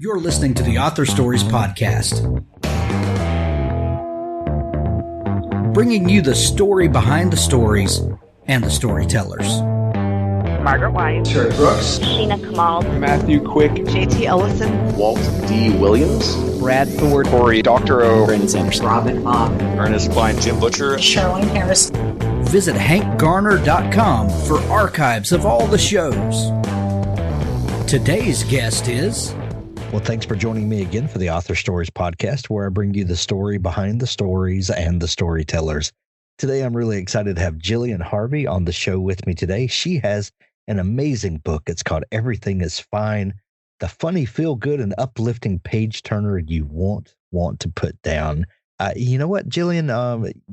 You're listening to the Author Stories Podcast, bringing you the story behind the stories and the storytellers. Margaret White, Terry Brooks, Sheena Kamal, Matthew Quick, JT Ellison, Walt D. Williams, Brad Ford, Corey Doctorow, Brandon Sanderson, Robin Mock, Ernest Klein, Jim Butcher, Charlene Harris. Visit hankgarner.com for archives of all the shows. Today's guest is... Well, thanks for joining me again for the Author Stories Podcast, where I bring you the story behind the stories and the storytellers. Today, I'm really excited to have Gillian Harvey on the show with me today. She has an amazing book. It's called Everything is Fine, the funny, feel-good, and uplifting page-turner you won't want to put down. You know what, Gillian?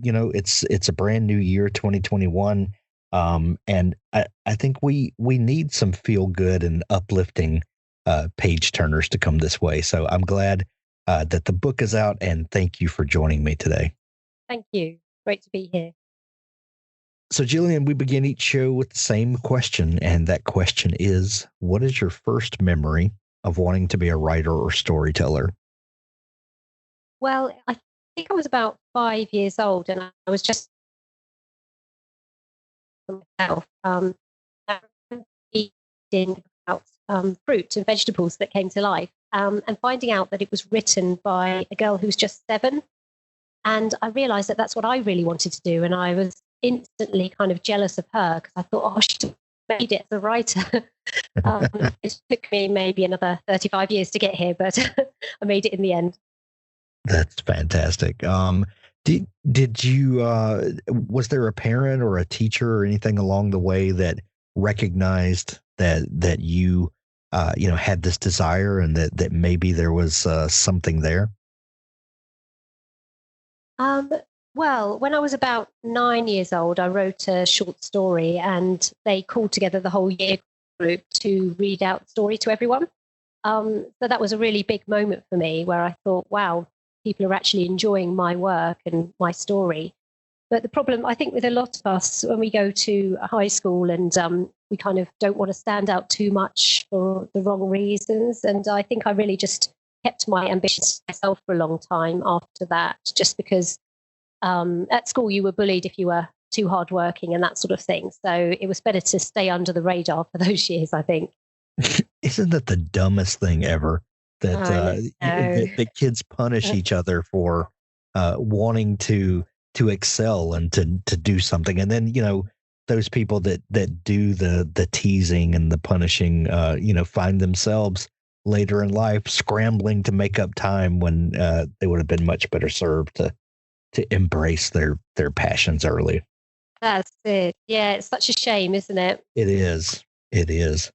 It's a brand new year, 2021, and I think we need some feel-good and uplifting page turners to come this way. So I'm glad that the book is out, and thank you for joining me today. Thank you. Great to be here. So Gillian, we begin each show with the same question, and that question is, what is your first memory of wanting to be a writer or storyteller? Well, I think I was about 5 years old, and I was just myself eating about fruit and vegetables that came to life, and finding out that it was written by a girl who was just 7. And I realized that that's what I really wanted to do. And I was instantly kind of jealous of her because I thought, oh, I should have made it as a writer. It took me maybe another 35 years to get here, but I made it in the end. That's fantastic. Did you, was there a parent or a teacher or anything along the way that recognized that you, had this desire and that maybe there was something there? Well, when I was about 9 years old, I wrote a short story, and they called together the whole year group to read out the story to everyone. So that was a really big moment for me where I thought, wow, people are actually enjoying my work and my story. But the problem, I think, with a lot of us when we go to high school and we kind of don't want to stand out too much for the wrong reasons. And I think I really just kept my ambitions to myself for a long time after that, just because at school you were bullied if you were too hardworking and that sort of thing. So it was better to stay under the radar for those years, I think. Isn't that the dumbest thing ever? That kids punish each other for wanting to excel and to do something, and then those people that do the teasing and the punishing, find themselves later in life scrambling to make up time when they would have been much better served to embrace their passions early. That's it. Yeah, it's such a shame, isn't it? It is.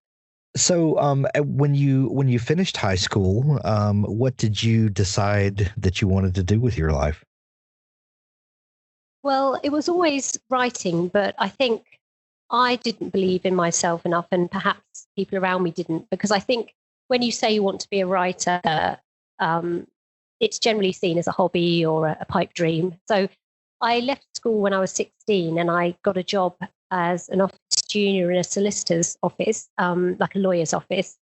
So when you finished high school, what did you decide that you wanted to do with your life? Well, it was always writing, but I think I didn't believe in myself enough, and perhaps people around me didn't, because I think when you say you want to be a writer, it's generally seen as a hobby or a pipe dream. So I left school when I was 16, and I got a job as an office junior in a solicitor's office, like a lawyer's office,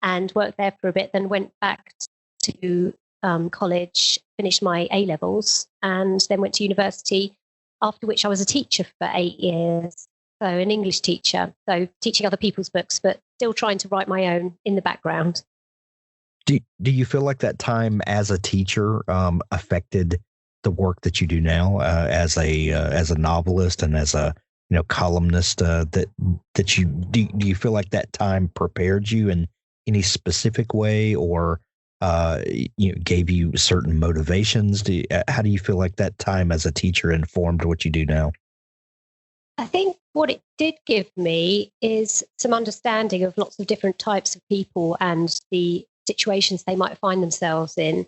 and worked there for a bit, then went back to college, finished my A-levels, and then went to university, after which I was a teacher for 8 years. So an English teacher, so teaching other people's books, but still trying to write my own in the background. Do you feel like that time as a teacher affected the work that you do now as a novelist and as a columnist? Do you feel like that time prepared you in any specific way, or gave you certain motivations? How do you feel like that time as a teacher informed what you do now? I think what it did give me is some understanding of lots of different types of people and the situations they might find themselves in.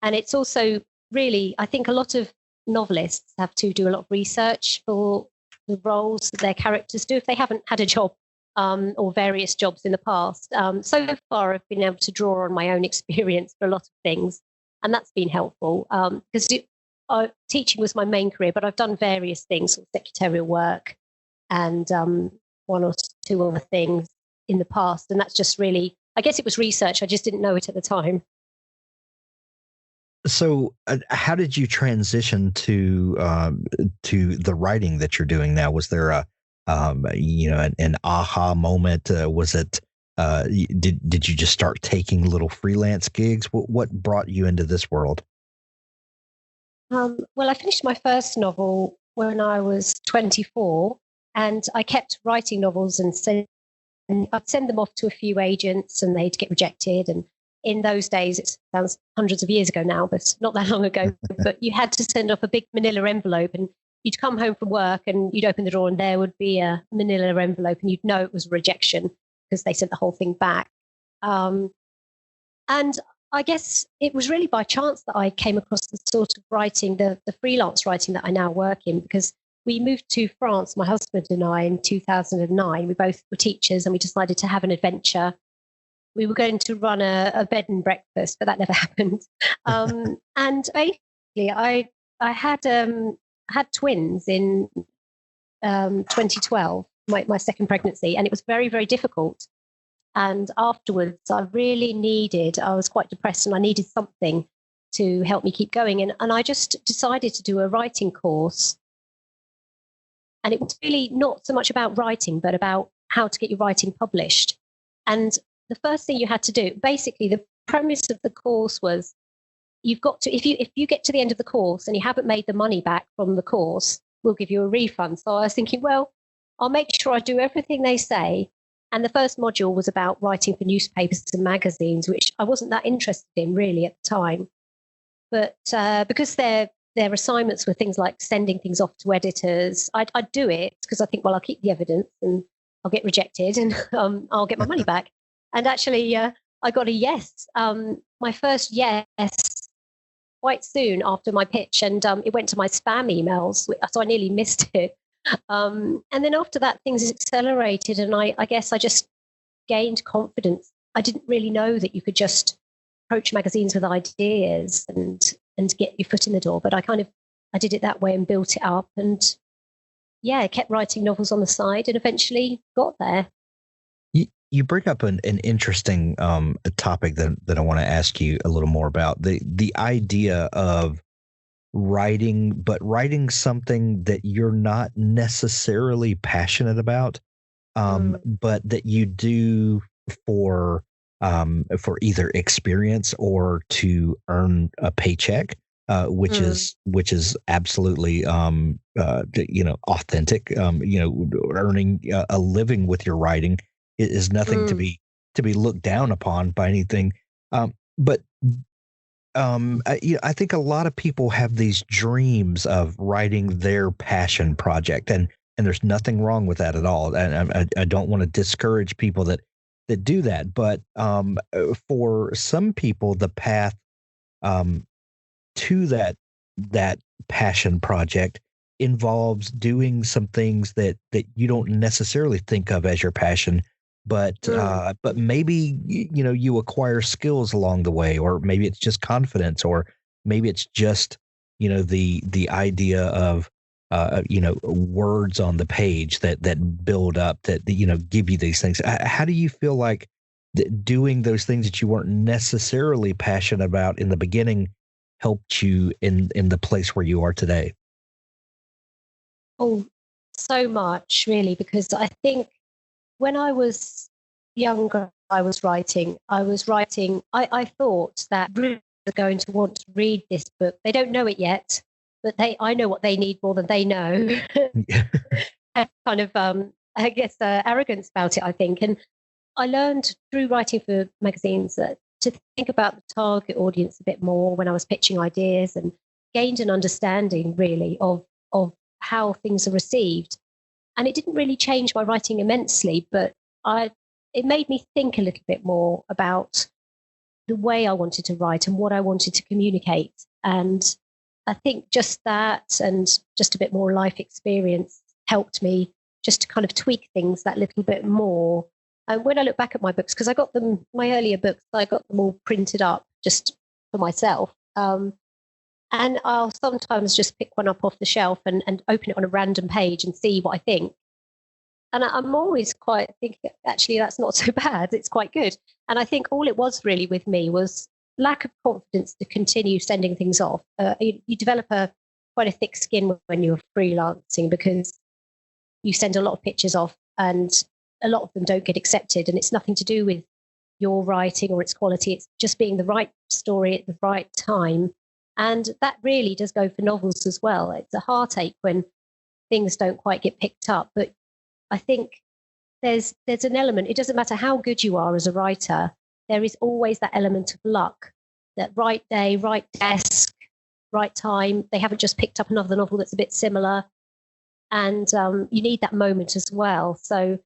And it's also really, I think a lot of novelists have to do a lot of research for the roles that their characters do if they haven't had a job or various jobs in the past. So far, I've been able to draw on my own experience for a lot of things, and that's been helpful because teaching was my main career, but I've done various things, sort of secretarial work and one or two other things in the past. And that's just really, I guess it was research. I just didn't know it at the time. So, how did you transition to the writing that you're doing now? Was there a an aha moment? Was it did you just start taking little freelance gigs? What brought you into this world? Well, I finished my first novel when I was 24, and I kept writing novels and I'd send them off to a few agents, and they'd get rejected. And in those days, it sounds hundreds of years ago now, but not that long ago, but you had to send off a big manila envelope, and you'd come home from work and you'd open the door and there would be a manila envelope, and you'd know it was a rejection because they sent the whole thing back. And I guess it was really by chance that I came across the sort of writing, the freelance writing that I now work in, because we moved to France, my husband and I, in 2009. We both were teachers and we decided to have an adventure. We were going to run a bed and breakfast, but that never happened. And basically, I had twins in 2012, my second pregnancy, and it was very, very difficult. And afterwards, I was quite depressed and I needed something to help me keep going. And I just decided to do a writing course. And it was really not so much about writing, but about how to get your writing published. And the first thing you had to do, basically, the premise of the course was you've got to, if you get to the end of the course and you haven't made the money back from the course, we'll give you a refund. So I was thinking, well, I'll make sure I do everything they say. And the first module was about writing for newspapers and magazines, which I wasn't that interested in really at the time. But because their assignments were things like sending things off to editors, I'd do it because I think, well, I'll keep the evidence and I'll get rejected and I'll get my money back. And actually, I got a yes. My first yes quite soon after my pitch, and it went to my spam emails, so I nearly missed it. And then after that, things accelerated, and I guess I just gained confidence. I didn't really know that you could just approach magazines with ideas and get your foot in the door, but I did it that way and built it up, and I kept writing novels on the side and eventually got there. You bring up an interesting topic that I want to ask you a little more about, the idea of writing, but writing something that you're not necessarily passionate about, but that you do for either experience or to earn a paycheck, which is absolutely authentic. Earning a living with your writing is nothing to be looked down upon by anything. But I think a lot of people have these dreams of writing their passion project, and there's nothing wrong with that at all. And I don't want to discourage people that do that, but for some people, the path to that passion project involves doing some things that you don't necessarily think of as your passion, but maybe you acquire skills along the way, or maybe it's just confidence, or maybe it's just the idea of words on the page that build up, that give you these things. How do you feel like doing those things that you weren't necessarily passionate about in the beginning helped you in the place where you are today? Oh, so much, really, because I think when I was younger, I thought that readers are going to want to read this book. They don't know it yet, but I know what they need more than they know. Kind of, I guess, arrogance about it, I think. And I learned through writing for magazines to think about the target audience a bit more when I was pitching ideas, and gained an understanding really of how things are received. And it didn't really change my writing immensely, but it made me think a little bit more about the way I wanted to write and what I wanted to communicate. And I think just that and just a bit more life experience helped me just to kind of tweak things that little bit more. And when I look back at my books, because I got them, my earlier books, I got them all printed up just for myself. And I'll sometimes just pick one up off the shelf and open it on a random page and see what I think. And I'm always quite thinking, actually, that's not so bad. It's quite good. And I think all it was really with me was lack of confidence to continue sending things off. You develop quite a thick skin when you're freelancing because you send a lot of pictures off and a lot of them don't get accepted. And it's nothing to do with your writing or its quality. It's just being the right story at the right time. And that really does go for novels as well. It's a heartache when things don't quite get picked up. But I think there's an element, it doesn't matter how good you are as a writer, there is always that element of luck, that right day, right desk, right time. They haven't just picked up another novel that's a bit similar. And you need that moment as well. So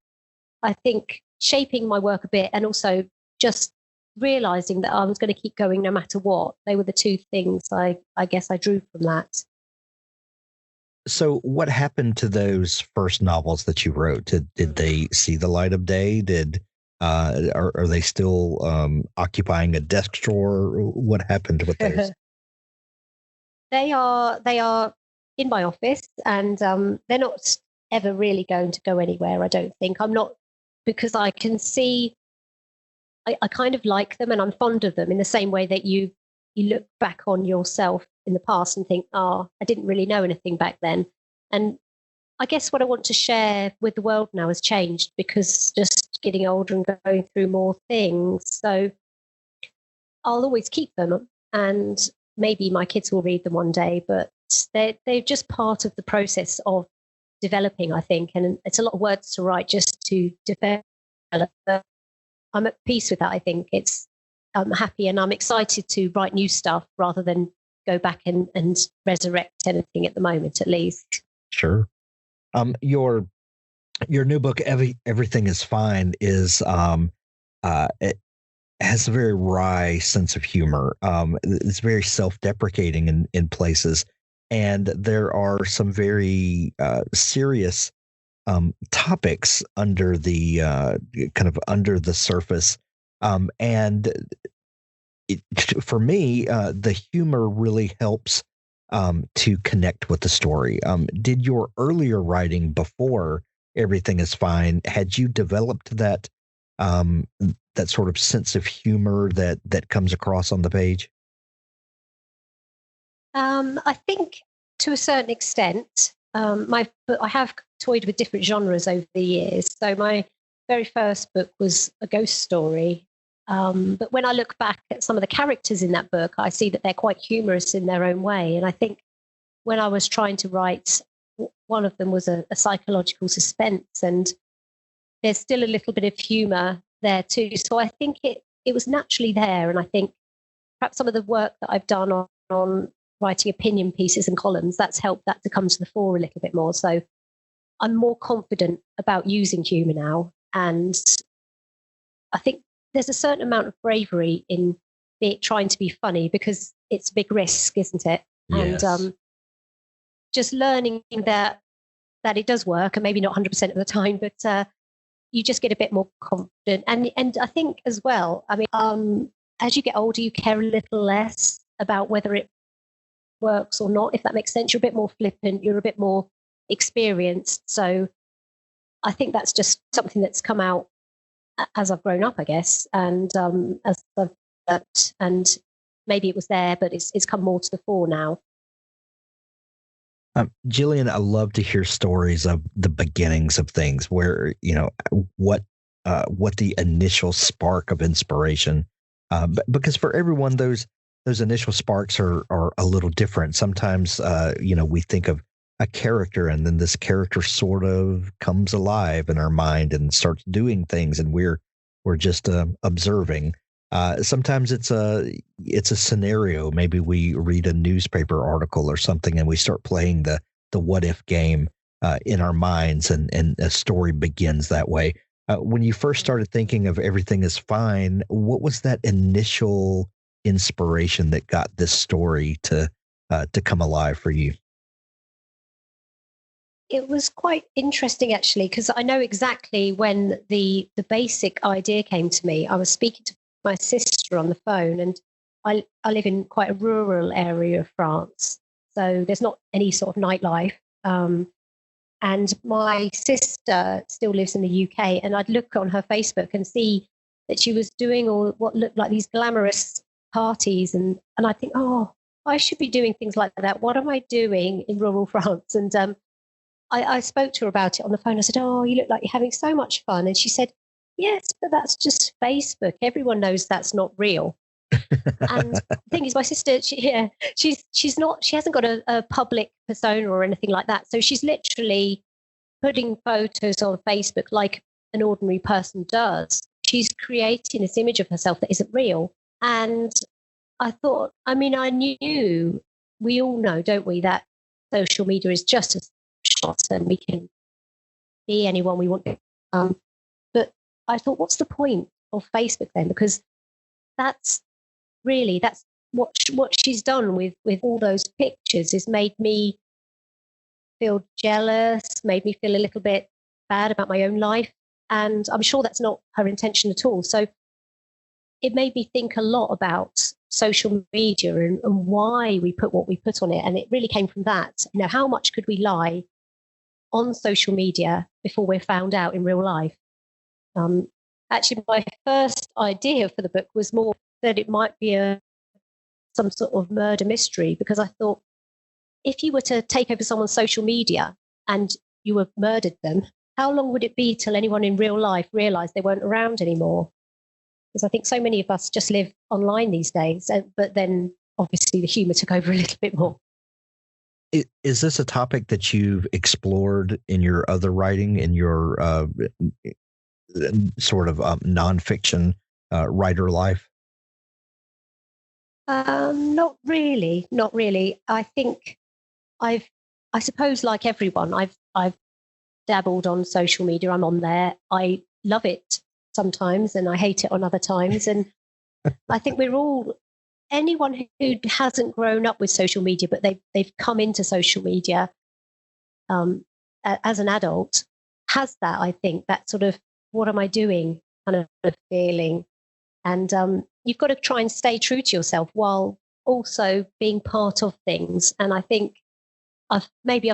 I think shaping my work a bit and also just realizing that I was going to keep going no matter what, they were the two things I guess I drew from that. So what happened to those first novels that you wrote? Did they see the light of day? Are they still occupying a desk drawer? What happened with those? They are in my office, and they're not ever really going to go anywhere, I don't think. I'm not, because I can see I kind of like them and I'm fond of them in the same way that you look back on yourself in the past and think, oh, I didn't really know anything back then. And I guess what I want to share with the world now has changed because just getting older and going through more things. So I'll always keep them and maybe my kids will read them one day, but they're just part of the process of developing, I think. And it's a lot of words to write just to develop. I'm at peace with that, I think. I'm happy and I'm excited to write new stuff rather than go back and resurrect anything at the moment, at least. Sure. Your new book, Everything is Fine, it has a very wry sense of humor. It's very self-deprecating in places, and there are some very serious topics under the kind of under the surface. And for me, the humor really helps to connect with the story. Did your earlier writing before Everything is Fine, had you developed that that sort of sense of humor that comes across on the page? I think to a certain extent, I have toyed with different genres over the years. So my very first book was a ghost story. But when I look back at some of the characters in that book, I see that they're quite humorous in their own way. And I think when I was trying to write, one of them was a psychological suspense, and there's still a little bit of humor there too. So I think it was naturally there. And I think perhaps some of the work that I've done on writing opinion pieces and columns, that's helped that to come to the fore a little bit more. So I'm more confident about using humor now. And I think there's a certain amount of bravery in trying to be funny because it's a big risk, isn't it? Yes. And just learning that it does work, and maybe not 100% of the time, but you just get a bit more confident. And I think as well, I mean, as you get older, you care a little less about whether it works or not, if that makes sense. You're a bit more flippant, you're a bit more experienced. So I think that's just something that's come out as I've grown up, I guess, and as I've worked, and maybe it was there, but it's come more to the fore now. Gillian, I love to hear stories of the beginnings of things where, what the initial spark of inspiration, because for everyone, those initial sparks are a little different. Sometimes, we think of a character and then this character sort of comes alive in our mind and starts doing things, and we're just observing. Sometimes it's a scenario. Maybe we read a newspaper article or something and we start playing the what if game in our minds, and a story begins that way. When you first started thinking of Everything is Fine, what was that initial inspiration that got this story to come alive for you? It was quite interesting, actually, because I know exactly when the basic idea came to me. I was speaking to my sister on the phone, and I live in quite a rural area of France, so there's not any sort of nightlife. And my sister still lives in the UK, and I'd look on her Facebook and see that she was doing all what looked like these glamorous parties. And I think, oh, I should be doing things like that. What am I doing in rural France? And I spoke to her about it on the phone. I said, oh, you look like you're having so much fun. And she said, yes, but that's just Facebook. Everyone knows that's not real. And the thing is, my sister, she's not, she hasn't got a public persona or anything like that. So she's literally putting photos on Facebook like an ordinary person does. She's creating this image of herself that isn't real. And I thought, I mean, I knew, we all know, don't we, that social media is just a shot and we can be anyone we want. But I thought, what's the point of Facebook then? Because that's what she's done with all those pictures is made me feel jealous, made me feel a little bit bad about my own life. And I'm sure that's not her intention at all. So it made me think a lot about social media and why we put what we put on it. And it really came from that. You know, how much could we lie on social media before we're found out in real life? Actually, my first idea for the book was more that it might be some sort of murder mystery, because I thought, if you were to take over someone's social media and you were murdered them, how long would it be till anyone in real life realised they weren't around anymore? Because I think so many of us just live online these days, but then obviously the humour took over a little bit more. Is this a topic that you've explored in your other writing, in your sort of nonfiction writer life? Not really. I think I suppose like everyone, I've dabbled on social media. I'm on there. I love it sometimes and I hate it on other times. And I think we're all, anyone who hasn't grown up with social media, but they've come into social media as an adult, has that, I think, that sort of, what am I doing kind of feeling. And you've got to try and stay true to yourself while also being part of things. And I think I've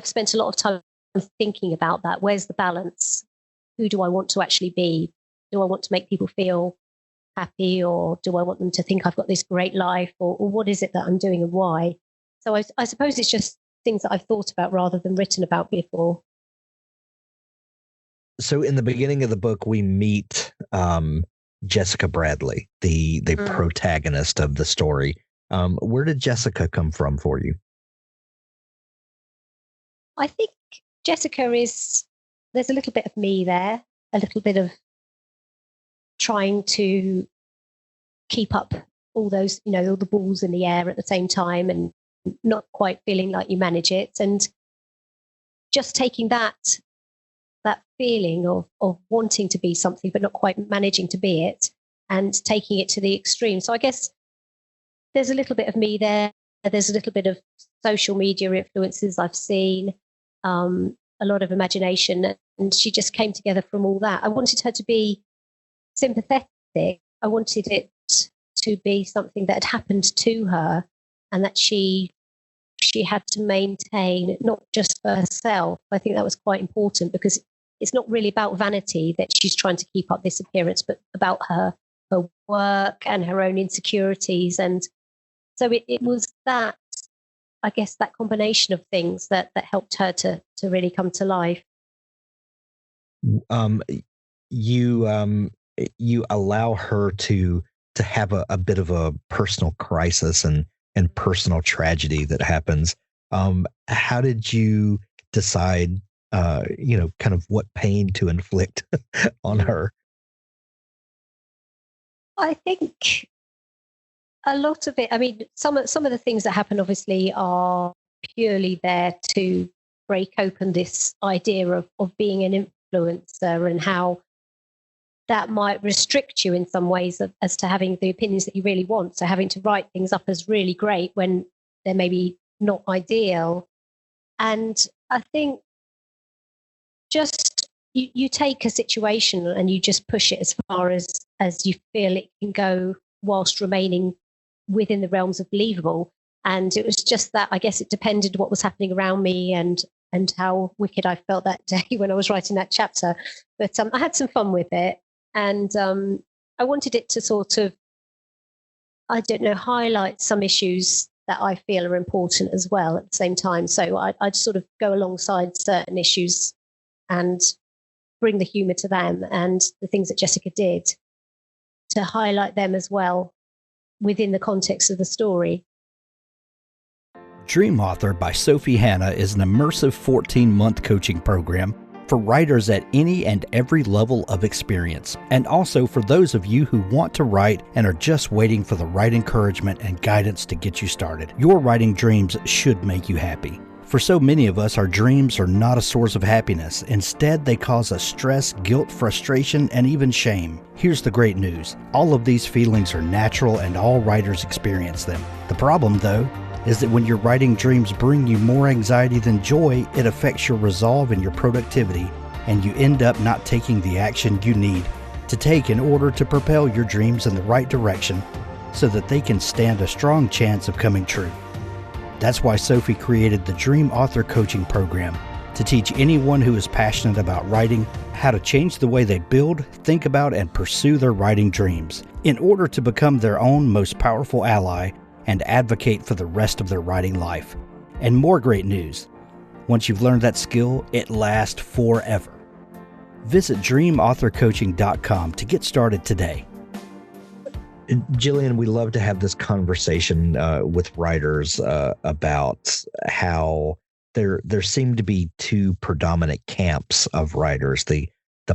spent a lot of time thinking about that. Where's the balance? Who do I want to actually be? Do I want to make people feel happy, or do I want them to think I've got this great life, or what is it that I'm doing and why? So I suppose it's just things that I've thought about rather than written about before. So in the beginning of the book, we meet Jessica Bradley, the protagonist of the story. Where did Jessica come from for you? I think Jessica there's a little bit of me there, a little bit of trying to keep up all those, all the balls in the air at the same time and not quite feeling like you manage it. And just taking that feeling of wanting to be something but not quite managing to be it, and taking it to the extreme. So I guess there's a little bit of me there. There's a little bit of social media influences I've seen, a lot of imagination, and she just came together from all that. I wanted her to be sympathetic. I wanted it to be something that had happened to her, and that she had to maintain, not just for herself. I think that was quite important, because it's not really about vanity that she's trying to keep up this appearance, but about her work and her own insecurities. And so it was that, I guess, that combination of things that helped her to really come to life. You allow her to have a bit of a personal crisis and personal tragedy that happens. How did you decide, kind of what pain to inflict on her? I think a lot of it, I mean, some of the things that happen obviously are purely there to break open this idea of being an influencer, and how that might restrict you in some ways as to having the opinions that you really want. So having to write things up as really great when they're maybe not ideal. And I think just you take a situation and you just push it as far as you feel it can go, whilst remaining within the realms of believable. And it was just that, I guess it depended what was happening around me and and how wicked I felt that day when I was writing that chapter. But I had some fun with it, and I wanted it to sort of, I don't know, highlight some issues that I feel are important as well at the same time. So I'd sort of go alongside certain issues and bring the humour to them, and the things that Jessica did to highlight them as well within the context of the story. Dream Author by Sophie Hannah is an immersive 14-month coaching program for writers at any and every level of experience, and also for those of you who want to write and are just waiting for the right encouragement and guidance to get you started. Your writing dreams should make you happy. For so many of us, our dreams are not a source of happiness. Instead, they cause us stress, guilt, frustration, and even shame. Here's the great news. All of these feelings are natural and all writers experience them. The problem, though, is that when your writing dreams bring you more anxiety than joy, it affects your resolve and your productivity, and you end up not taking the action you need to take in order to propel your dreams in the right direction so that they can stand a strong chance of coming true. That's why Sophie created the Dream Author Coaching Program, to teach anyone who is passionate about writing how to change the way they build, think about, and pursue their writing dreams in order to become their own most powerful ally and advocate for the rest of their writing life. And more great news, once you've learned that skill, it lasts forever. Visit dreamauthorcoaching.com to get started today. Gillian, we love to have this conversation with writers about how there seem to be two predominant camps of writers, the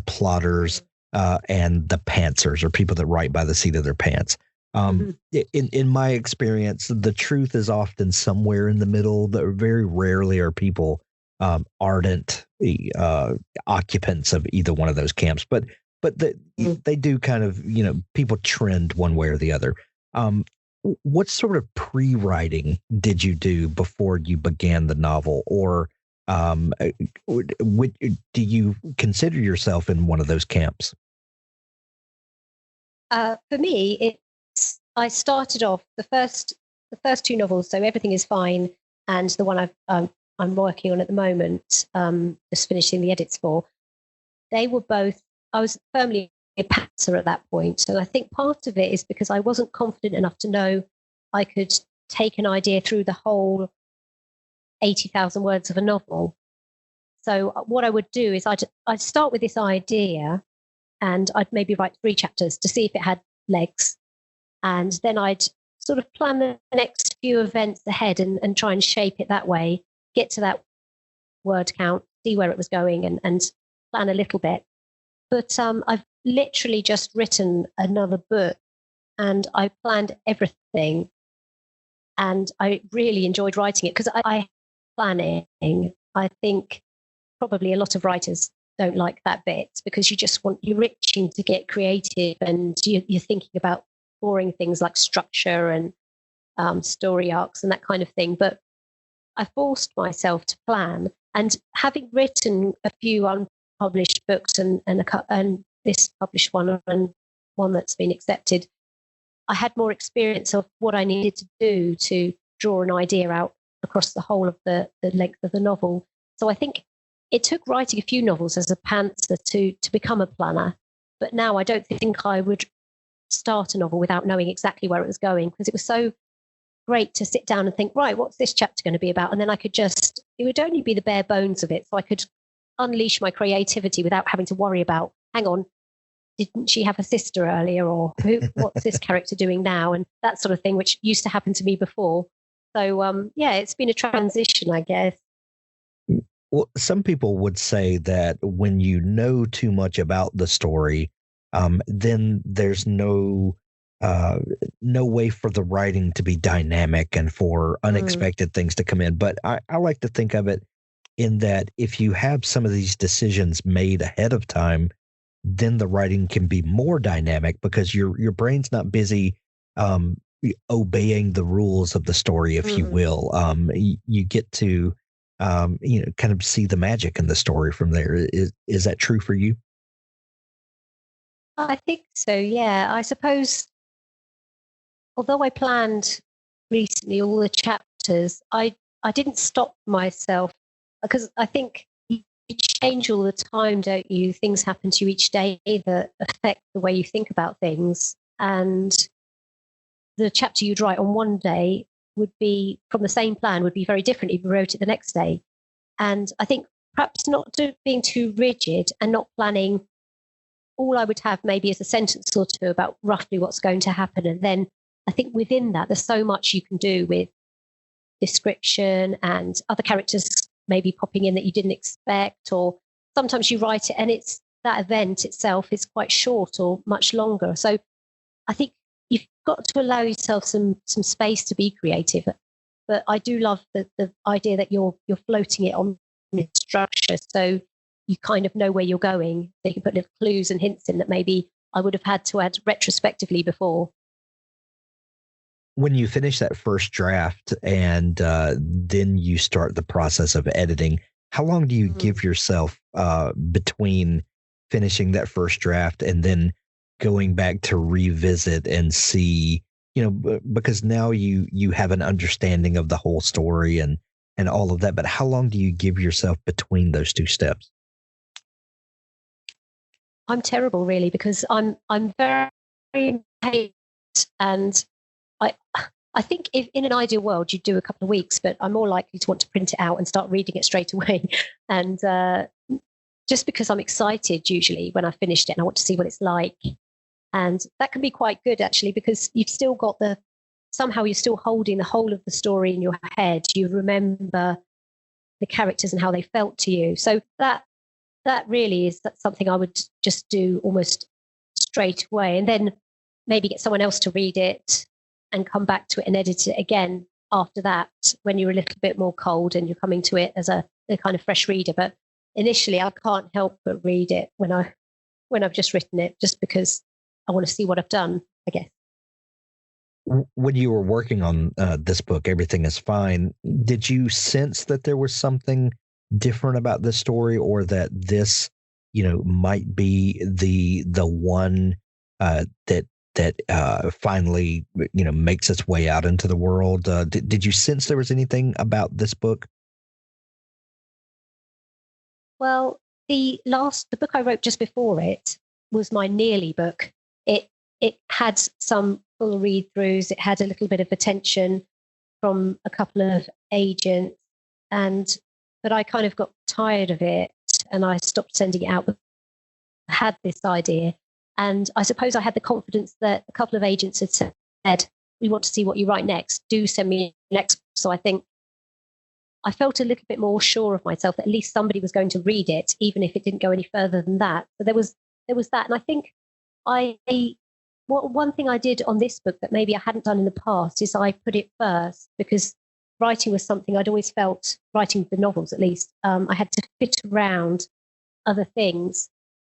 plotters and the pantsers, or people that write by the seat of their pants. In my experience, the truth is often somewhere in the middle. Very rarely are people ardent occupants of either one of those camps, but they do kind of, people trend one way or the other. What sort of pre-writing did you do before you began the novel, or do you consider yourself in one of those camps? For me, I started off the first two novels, so Everything Is Fine, and the one I'm working on at the moment, just finishing the edits for. They were both. I was firmly a pantser at that point, and I think part of it is because I wasn't confident enough to know I could take an idea through the whole 80,000 words of a novel. So what I would do is I'd start with this idea, and I'd maybe write 3 chapters to see if it had legs. And then I'd sort of plan the next few events ahead and try and shape it that way, get to that word count, see where it was going, and plan a little bit. But I've literally just written another book, and I planned everything. And I really enjoyed writing it because I planning. I think probably a lot of writers don't like that bit, because you're itching to get creative, and you're thinking about boring things like structure and story arcs and that kind of thing. But I forced myself to plan, and having written a few unpublished books and this published one and one that's been accepted, I had more experience of what I needed to do to draw an idea out across the whole of the length of the novel. So I think it took writing a few novels as a pantser to become a planner. But now I don't think I would start a novel without knowing exactly where it was going, because it was so great to sit down and think, right, what's this chapter going to be about? And then it would only be the bare bones of it. So I could unleash my creativity without having to worry about, hang on, didn't she have a sister earlier, or what's this character doing now, and that sort of thing, which used to happen to me before. So it's been a transition, I guess. Well, some people would say that when you know too much about the story, then there's no way for the writing to be dynamic and for unexpected things to come in. But I like to think of it in that if you have some of these decisions made ahead of time, then the writing can be more dynamic, because your brain's not busy obeying the rules of the story, if you will. You get to kind of see the magic in the story from there. Is that true for you? I think so, yeah. I suppose, although I planned recently all the chapters, I didn't stop myself because I think you change all the time, don't you? Things happen to you each day that affect the way you think about things. And the chapter you'd write on one day would be from the same plan, would be very different if you wrote it the next day. And I think perhaps not being too rigid and not planning. All I would have maybe is a sentence or two about roughly what's going to happen. And then I think within that, there's so much you can do with description and other characters maybe popping in that you didn't expect, or sometimes you write it and it's that event itself is quite short or much longer. So I think you've got to allow yourself some space to be creative. But I do love the idea that you're floating it on this structure, so you kind of know where you're going. So you can put little clues and hints in that maybe I would have had to add retrospectively before. When you finish that first draft and then you start the process of editing, how long do you give yourself between finishing that first draft and then going back to revisit and see, because now you have an understanding of the whole story and all of that, but how long do you give yourself between those two steps? I'm terrible, really, because I'm very impatient, and I think if in an ideal world you'd do a couple of weeks, but I'm more likely to want to print it out and start reading it straight away. And just because I'm excited usually when I've finished it and I want to see what it's like. And that can be quite good actually, because you've still got somehow you're still holding the whole of the story in your head. You remember the characters and how they felt to you. So that really is something I would just do almost straight away, and then maybe get someone else to read it and come back to it and edit it again after that, when you're a little bit more cold and you're coming to it as a kind of fresh reader. But initially I can't help but read it when I've just written it, just because I want to see what I've done, I guess. When you were working on this book, Everything is Fine, did you sense that there was something different about this story, or that this, might be the one that finally, makes its way out into the world? Did you sense there was anything about this book? Well, the book I wrote just before it was my nearly book. It had some full read-throughs. It had a little bit of attention from a couple of agents, but I kind of got tired of it and I stopped sending it out. I had this idea, and I suppose I had the confidence that a couple of agents had said, "We want to see what you write next. Do send me next." So I think I felt a little bit more sure of myself that at least somebody was going to read it, even if it didn't go any further than that. So there was that, and I think one thing I did on this book that maybe I hadn't done in the past is I put it first, because writing was something I'd always felt, writing the novels at least, I had to fit around other things.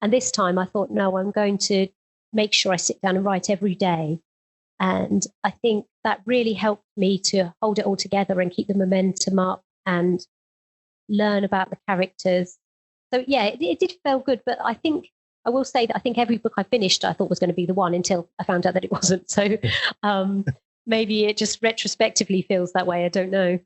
And this time I thought, no, I'm going to make sure I sit down and write every day. And I think that really helped me to hold it all together and keep the momentum up and learn about the characters. So yeah, it did feel good, but I will say that I think every book I finished I thought was going to be the one, until I found out that it wasn't. So maybe it just retrospectively feels that way. I don't know.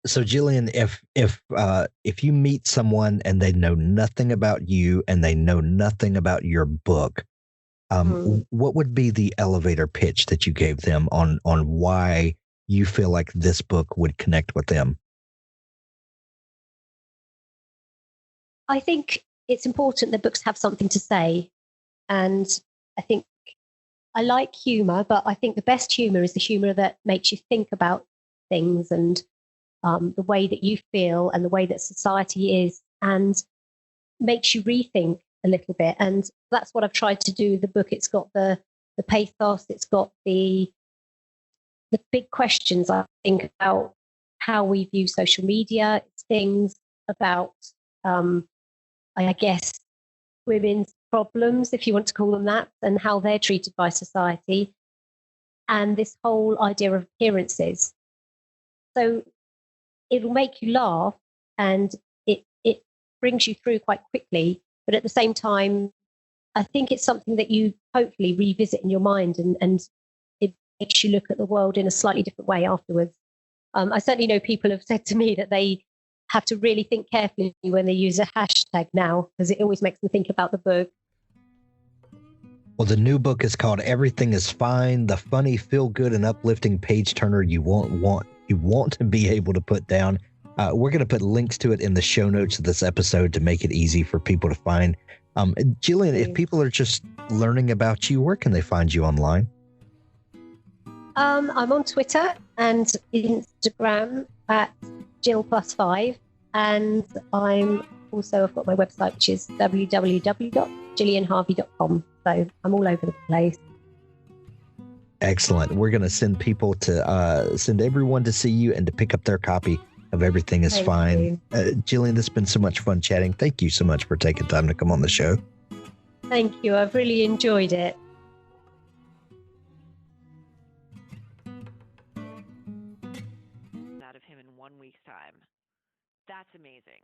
So Gillian, if you meet someone and they know nothing about you and they know nothing about your book, what would be the elevator pitch that you gave them on why you feel like this book would connect with them? I think it's important that books have something to say. And I think I like humour, but I think the best humour is the humour that makes you think about things and the way that you feel and the way that society is, and makes you rethink a little bit. And that's what I've tried to do with the book. It's got the pathos, it's got the big questions, I think, about how we view social media. It's things about, I guess, women's problems, if you want to call them that, and how they're treated by society, and this whole idea of appearances. So it'll make you laugh, and it brings you through quite quickly. But at the same time, I think it's something that you hopefully revisit in your mind, and it makes you look at the world in a slightly different way afterwards. I certainly know people have said to me that they have to really think carefully when they use a hashtag now, because it always makes me think about the book. Well, the new book is called Everything is Fine, the funny, feel-good, and uplifting page-turner you want to be able to put down. We're going to put links to it in the show notes of this episode to make it easy for people to find. Gillian, if people are just learning about you, where can they find you online? I'm on Twitter and Instagram at Jill+5, and I've got my website, which is www.gillianharvey.com. So I'm all over the place. Excellent. We're going to send people to send everyone to see you and to pick up their copy of Everything is Fine. Gillian, this has been so much fun chatting. Thank you so much for taking time to come on the show. Thank you. I've really enjoyed it. Out of him in 1 week's time. That's amazing.